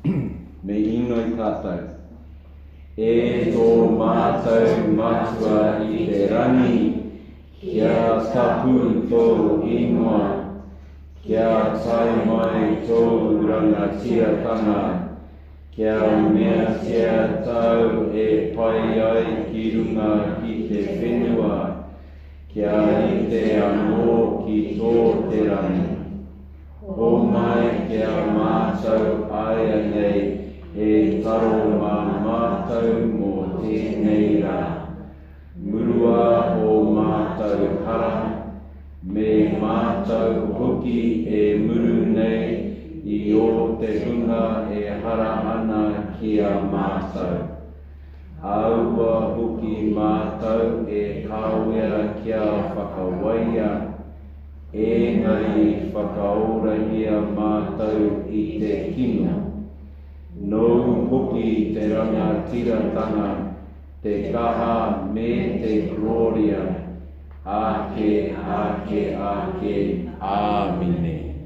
Me ino I tātou. E tō mātou matua I te rangi, kia tapu tō ingoa, kia tai mai tō rangatiatanga, kia mea tia tau e pai ai ki runga ki te whenua, kia I te anō ki tō te rangi. O mai kia mātou aia nei e taro mā mātou mō tēnei rā. Murua o mātou hara, me mātou hoki e muru nei I o te hunga e hara ana kia mātou. Aua hoki mātou e kāwera kia whakawaia, engari whakaorahia mātou I te kino. Nō hoki te rangatiratanga, te kaha me te gloria, ake, ake, ake, āmine.